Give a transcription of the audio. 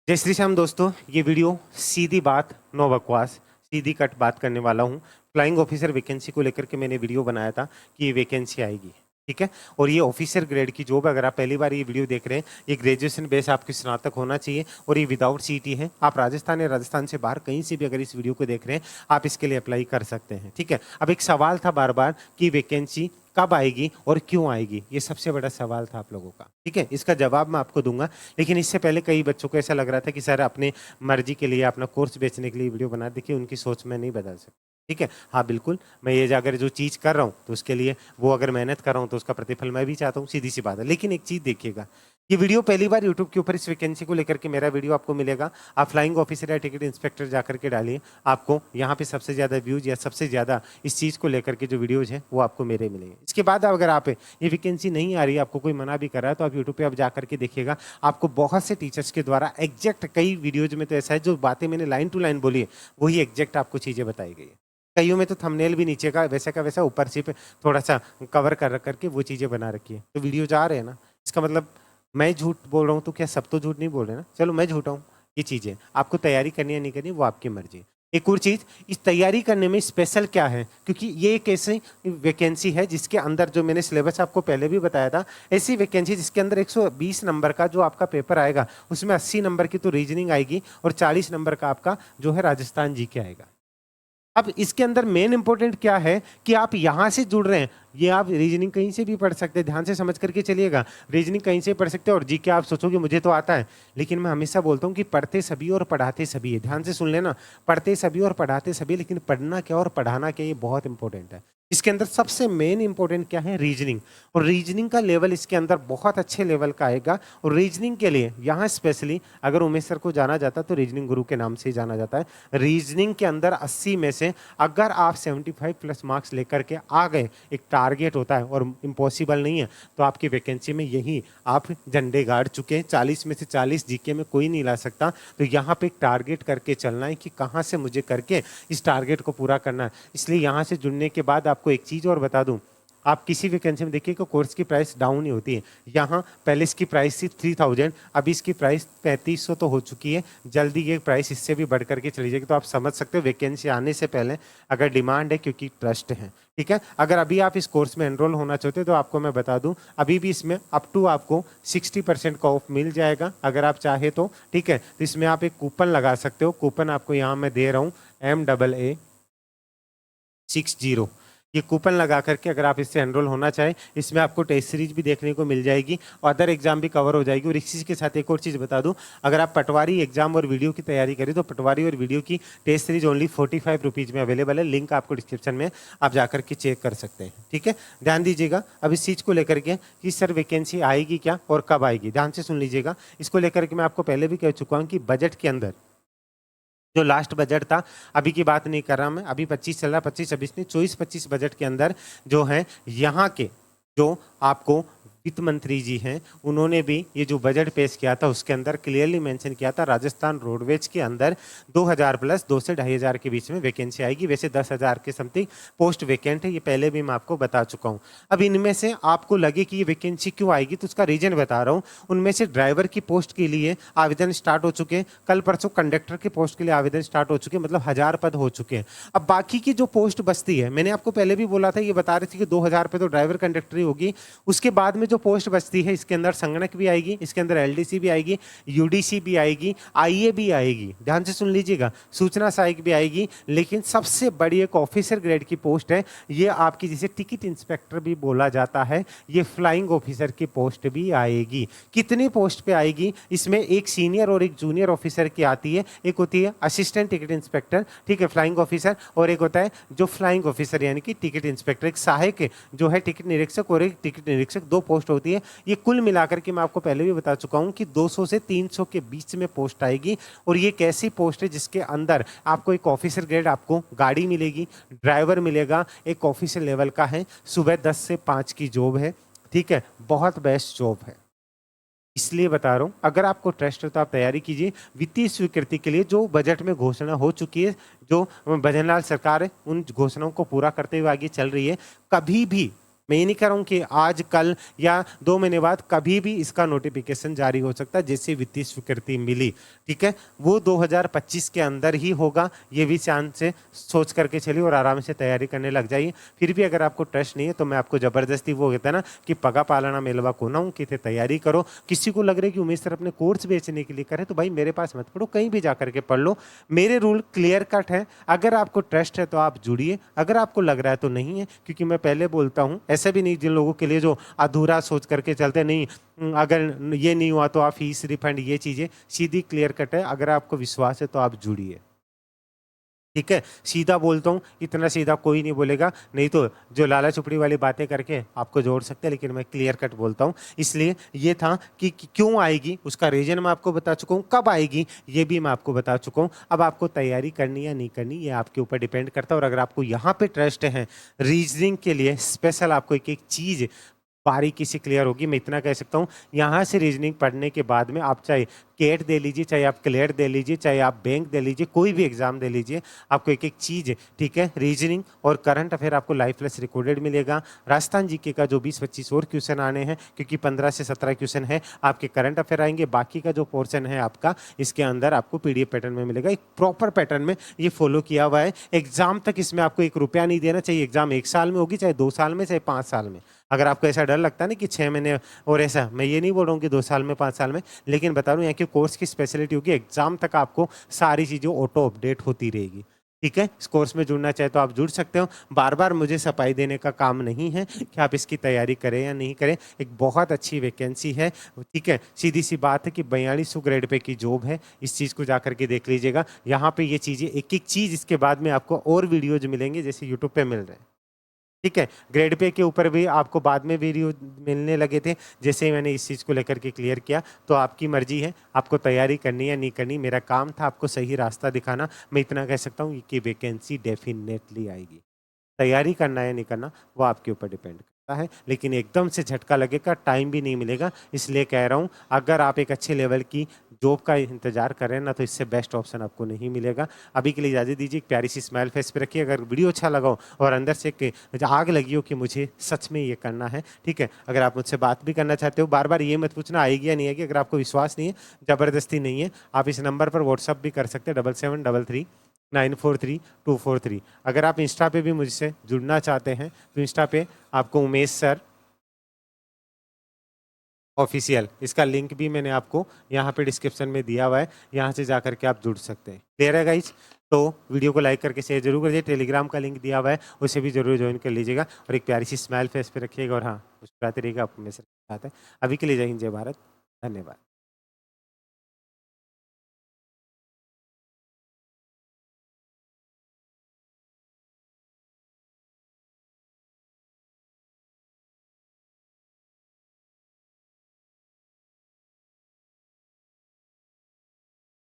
जय श्री श्याम दोस्तों, ये वीडियो सीधी बात नो बकवास सीधी कट बात करने वाला हूँ। फ्लाइंग ऑफिसर वैकेंसी को लेकर के मैंने वीडियो बनाया था कि ये वैकेंसी आएगी, ठीक है। और ये ऑफिसर ग्रेड की जॉब, अगर आप पहली बार ये वीडियो देख रहे हैं, ये ग्रेजुएशन बेस आपकी स्नातक होना चाहिए और ये विदाउट सीटी है। आप राजस्थान या राजस्थान से बाहर कहीं से भी अगर इस वीडियो को देख रहे हैं, आप इसके लिए अप्लाई कर सकते हैं, ठीक है। अब एक सवाल था बार बार कि वैकेंसी कब आएगी और क्यों आएगी, ये सबसे बड़ा सवाल था आप लोगों का, ठीक है। इसका जवाब मैं आपको दूंगा, लेकिन इससे पहले कई बच्चों को ऐसा लग रहा था कि सर अपने मर्जी के लिए अपना कोर्स बेचने के लिए वीडियो बना। देखिए, उनकी सोच में नहीं बदल सकती, ठीक है। हाँ बिल्कुल, मैं ये अगर जो चीज़ कर रहा हूँ तो उसके लिए वो अगर मेहनत कर रहा हूँ तो उसका प्रतिफल मैं भी चाहता हूँ, सीधी सी बात है। लेकिन एक चीज़ देखिएगा, ये वीडियो पहली बार यूट्यूब के ऊपर इस वैकेंसी को लेकर के मेरा वीडियो आपको मिलेगा। आप फ्लाइंग ऑफिसर या टिकट इंस्पेक्टर जाकर के डालिए, आपको यहाँ पे सबसे ज़्यादा व्यूज या सबसे ज़्यादा इस चीज़ को लेकर के जो वीडियोज हैं वो आपको मेरे मिलेंगे। इसके बाद अगर आप ये वैकेंसी नहीं आ रही है, आपको कोई मना भी कर रहा है, तो आप यूट्यूब पे आप जाकर के देखिएगा, आपको बहुत से टीचर्स के द्वारा एग्जैक्ट कई वीडियोज में तो ऐसा है जो बातें मैंने लाइन टू लाइन बोली है वही एग्जैक्ट आपको चीज़ें बताई गई है। कईयों में तो थंबनेल भी नीचे का वैसा ऊपर से थोड़ा सा कवर कर करके वो चीज़ें बना रखी है। तो वीडियो जा रहे हैं ना, इसका मतलब मैं झूठ बोल रहा हूँ तो क्या सब तो झूठ नहीं बोल रहे ना। चलो मैं झूठा हूँ, ये चीज़ें आपको तैयारी करनी है नहीं करनी वो आपकी मर्जी। एक और चीज़, इस तैयारी करने में स्पेशल क्या है, क्योंकि ये एक ऐसी वैकेंसी है जिसके अंदर जो मैंने सिलेबस आपको पहले भी बताया था, ऐसी वैकेंसी जिसके अंदर 120 नंबर का जो आपका पेपर आएगा उसमें 80 नंबर की तो रीजनिंग आएगी और 40 नंबर का आपका जो है राजस्थान जी के आएगा। अब इसके अंदर मेन इंपॉर्टेंट क्या है कि आप यहां से जुड़ रहे हैं, ये आप रीजनिंग कहीं से भी पढ़ सकते हैं, ध्यान से समझ करके चलिएगा। रीजनिंग कहीं से पढ़ सकते हैं और जीके आप सोचोगे मुझे तो आता है, लेकिन मैं हमेशा बोलता हूँ कि पढ़ते सभी और पढ़ाते सभी है। ध्यान से सुन लेना, पढ़ते सभी और पढ़ाते सभी, लेकिन पढ़ना क्या और पढ़ाना क्या ये बहुत इंपॉर्टेंट है। इसके अंदर सबसे मेन इंपॉर्टेंट क्या है, रीजनिंग। और रीजनिंग का लेवल इसके अंदर बहुत अच्छे लेवल का आएगा। और रीजनिंग के लिए यहाँ स्पेशली अगर उमेश सर को जाना जाता है तो रीजनिंग गुरु के नाम से ही जाना जाता है। रीजनिंग के अंदर 80 में से अगर आप 75 प्लस मार्क्स लेकर के आ गए, एक टारगेट होता है और इम्पॉसिबल नहीं है, तो आपकी वैकेंसी में यही आप झंडे गाड़ चुके हैं। 40 में से 40 जीके में कोई नहीं ला सकता। तो यहाँ पे एक टारगेट करके चलना है कि कहाँ से मुझे करके इस टारगेट को पूरा करना है। इसलिए यहाँ से जुड़ने के बाद आपको एक चीज़ और बता दूँ, आप किसी वैकेंसी में देखिए कि कोर्स की प्राइस डाउन ही होती है। यहाँ पहले इसकी प्राइस थी 3000, अभी इसकी प्राइस 3500 तो हो चुकी है। जल्दी ये प्राइस इससे भी बढ़ करके चली जाएगी। तो आप समझ सकते हो वैकेंसी आने से पहले अगर डिमांड है, क्योंकि ट्रस्ट है, ठीक है। अगर अभी आप इस कोर्स में एनरोल होना चाहते हो तो आपको मैं बता दूं, अभी भी इसमें अप टू आपको 60% का ऑफ मिल जाएगा अगर आप चाहे तो, ठीक है। तो इसमें आप एक कूपन लगा सकते हो। कूपन आपको यहाँ मैं दे रहा हूँ MMA60। ये कूपन लगा करके अगर आप इससे एनरोल होना चाहें, इसमें आपको टेस्ट सीरीज भी देखने को मिल जाएगी और अदर एग्जाम भी कवर हो जाएगी। और इसी के साथ एक और चीज़ बता दूं, अगर आप पटवारी एग्जाम और वीडियो की तैयारी करें तो पटवारी और वीडियो की टेस्ट सीरीज ओनली 45 रुपीज़ में अवेलेबल है। लिंक आपको डिस्क्रिप्शन में आप जाकर के चेक कर सकते हैं, ठीक है। ध्यान दीजिएगा अब इस चीज़ को लेकर के कि सर वैकेंसी आएगी क्या और कब आएगी, ध्यान से सुन लीजिएगा। इसको लेकर के मैं आपको पहले भी कह चुका हूँ कि बजट के अंदर जो लास्ट बजट था, अभी की बात नहीं कर रहा मैं, अभी 25 चल रहा, 25-26 नहीं, 24-25 बजट के अंदर जो है यहाँ के जो आपको वित्त मंत्री जी हैं, उन्होंने भी ये जो बजट पेश किया था उसके अंदर क्लियरली मेंशन किया था राजस्थान रोडवेज के अंदर 2000 प्लस 2 से 2500 के बीच में वैकेंसी आएगी। वैसे 10,000 के समथिंग पोस्ट वैकेंट है, ये पहले भी मैं आपको बता चुका हूँ। अब इनमें से आपको लगे कि ये वैकेंसी क्यों आएगी तो उसका रीजन बता रहा हूँ। उनमें से ड्राइवर की पोस्ट के लिए आवेदन स्टार्ट हो चुके हैं, कल परसों कंडक्टर की पोस्ट के लिए आवेदन स्टार्ट हो चुके हैं, मतलब 1000 पद हो चुके हैं। अब बाकी की जो पोस्ट बचती है, मैंने आपको पहले भी बोला था, ये बता रही थी कि 2000 पे तो ड्राइवर कंडक्टर ही होगी। उसके बाद में जो पोस्ट बचती है इसके अंदर संगणक भी आएगी, इसके अंदर एलडीसी भी आएगी, यूडीसी भी आएगी, आईए भी आएगी, ध्यान से सुन लीजिएगा, सूचना सहायक भी आएगी। लेकिन सबसे बड़ी एक ऑफिसर ग्रेड की पोस्ट है, ये आपकी जिसे टिकट इंस्पेक्टर भी बोला जाता है, ये फ्लाइंग ऑफिसर की पोस्ट भी आएगी। कितनी पोस्ट पे आएगी, इसमें एक सीनियर और एक जूनियर ऑफिसर की आती है। एक होती है असिस्टेंट टिकट इंस्पेक्टर, ठीक है, फ्लाइंग ऑफिसर, और एक होता है जो फ्लाइंग ऑफिसर यानी कि टिकट इंस्पेक्टर। एक सहायक जो है टिकट निरीक्षक और एक टिकट निरीक्षक, दो पोस्ट होती है। ये कुल मिलाकर के मैं आपको पहले भी बता चुका हूं कि 200 से 300 के बीच में पोस्ट आएगी। और ये कैसी पोस्ट है जिसके अंदर आपको एक ऑफिसर ग्रेड, आपको गाड़ी मिलेगी, ड्राइवर मिलेगा, एक ऑफिसर लेवल का है, सुबह 10 से 5 की जॉब है, ठीक है, बहुत बेस्ट जॉब है। इसलिए बता रहा हूं, अगर आपको ट्रस्ट है तो आप तैयारी कीजिए। वित्तीय स्वीकृति के लिए जो बजट में घोषणा हो चुकी है, जो भजनलाल सरकार है उन घोषणाओं को पूरा करते हुए आगे चल रही है। कभी भी मैं ये नहीं कह रहा हूँ कि आज कल या 2 महीने बाद कभी भी इसका नोटिफिकेशन जारी हो सकता है, जैसे वित्तीय स्वीकृति मिली, ठीक है, वो 2025 के अंदर ही होगा। ये भी चांस से सोच करके चलिए और आराम से तैयारी करने लग जाइए। फिर भी अगर आपको ट्रस्ट नहीं है तो मैं आपको ज़बरदस्ती, वो कहता है ना कि पगा पालना मेलवा को ना हूँ कि तैयारी करो। किसी को लग रहा है कि उमेश सर अपने कोर्स बेचने के लिए करें, तो भाई मेरे पास मत पढ़ो, कहीं भी जा करके पढ़ लो। मेरे रूल क्लियर कट है, अगर आपको ट्रस्ट है तो आप जुड़िए, अगर आपको लग रहा है तो नहीं है। क्योंकि मैं पहले बोलता हूँ, ऐसा भी नहीं जिन लोगों के लिए जो अधूरा सोच करके चलते नहीं, अगर ये नहीं हुआ तो आप फीस रिफंड, ये चीज़ें सीधी क्लियर कट है। अगर आपको विश्वास है तो आप जुड़िए, ठीक है। सीधा बोलता हूँ, इतना सीधा कोई नहीं बोलेगा, नहीं तो जो लाला चुपड़ी वाली बातें करके आपको जोड़ सकते हैं, लेकिन मैं क्लियर कट बोलता हूँ। इसलिए ये था कि क्यों आएगी उसका रीजन मैं आपको बता चुका हूँ, कब आएगी ये भी मैं आपको बता चुका हूँ। अब आपको तैयारी करनी या नहीं करनी ये आपके ऊपर डिपेंड करता है। और अगर आपको यहाँ पे ट्रस्ट है, रीजनिंग के लिए स्पेशल आपको एक एक चीज़ बारीकी से क्लियर होगी। मैं इतना कह सकता हूँ, यहाँ से रीजनिंग पढ़ने के बाद में आप चाहे केट दे लीजिए, चाहे आप क्लियर दे लीजिए, चाहे आप बैंक दे लीजिए, कोई भी एग्जाम दे लीजिए, आपको एक एक चीज़, ठीक है, रीजनिंग और करंट अफेयर आपको लाइफ प्लस रिकॉर्डेड मिलेगा। राजस्थान जीके का जो 20-25 और क्वेश्चन आने हैं, क्योंकि 15 से 17 क्वेश्चन है आपके करंट अफेयर आएंगे। बाकी का जो पोर्शन है आपका, इसके अंदर आपको पीडीएफ पैटर्न में मिलेगा, एक प्रॉपर पैटर्न में ये फॉलो किया हुआ है। एग्जाम तक इसमें आपको 1 रुपया नहीं देना चाहिए। एग्जाम 1 साल में होगी, चाहे 2 साल में, चाहे 5 साल में। अगर आपको ऐसा डर लगता है ना कि 6 महीने और ऐसा, मैं ये नहीं बोल रहा हूँ कि 2 साल में, 5 साल में, लेकिन बता रहा हूँ यहाँ के कोर्स की स्पेशलिटी होगी, एग्जाम तक आपको सारी चीज़ें ऑटो अपडेट होती रहेगी, ठीक है। इस कोर्स में जुड़ना चाहे तो आप जुड़ सकते हो। बार बार मुझे सफाई देने का काम नहीं है कि आप इसकी तैयारी करें या नहीं करें। एक बहुत अच्छी वैकेंसी है, ठीक है। सीधी सी बात है कि 4200 ग्रेड पे की जॉब है। इस चीज़ को जा करके देख लीजिएगा। यहाँ पे ये चीज़ें एक एक चीज़, इसके बाद में आपको और वीडियोज मिलेंगे जैसे यूट्यूब पे मिल रहे हैं, ठीक है। ग्रेड पे के ऊपर भी आपको बाद में वीडियो मिलने लगे थे। जैसे ही मैंने इस चीज़ को लेकर के क्लियर किया, तो आपकी मर्जी है आपको तैयारी करनी है नहीं करनी। मेरा काम था आपको सही रास्ता दिखाना। मैं इतना कह सकता हूँ कि वैकेंसी डेफिनेटली आएगी। तैयारी करना है नहीं करना वो आपके ऊपर डिपेंड करता है, लेकिन एकदम से झटका लगेगा, टाइम भी नहीं मिलेगा। इसलिए कह रहा हूँ, अगर आप एक अच्छे लेवल की जॉब का इंतजार कर रहे हैं ना, तो इससे बेस्ट ऑप्शन आपको नहीं मिलेगा। अभी के लिए इजाज़त दीजिए, एक प्यारी सी स्माइल फेस पे रखिए। अगर वीडियो अच्छा लगा हो और अंदर से आग लगी हो कि मुझे सच में ये करना है, ठीक है, अगर आप मुझसे बात भी करना चाहते हो, बार बार ये मत पूछना आएगी या नहीं आएगी। अगर आपको विश्वास नहीं है, ज़बरदस्ती नहीं है, आप इस नंबर पर व्हाट्सअप भी कर सकते हैं, 7733 943 243। अगर आप इंस्टा पे भी मुझसे जुड़ना चाहते हैं तो इंस्टा पे आपको उमेश सर ऑफिशियल, इसका लिंक भी मैंने आपको यहाँ पे डिस्क्रिप्शन में दिया हुआ है, यहाँ से जा करके आप जुड़ सकते हैं। क्लियर है गाइज? तो वीडियो को लाइक करके शेयर जरूर करिए। टेलीग्राम का लिंक दिया हुआ है, उसे भी जरूर ज्वाइन कर लीजिएगा। और एक प्यारी सी स्माइल फेस पे रखिएगा, और हाँ, मुस्कुराते रहिएगा, आप हमेशा साथ है। अभी के लिए जय हिंद, जय भारत, धन्यवाद।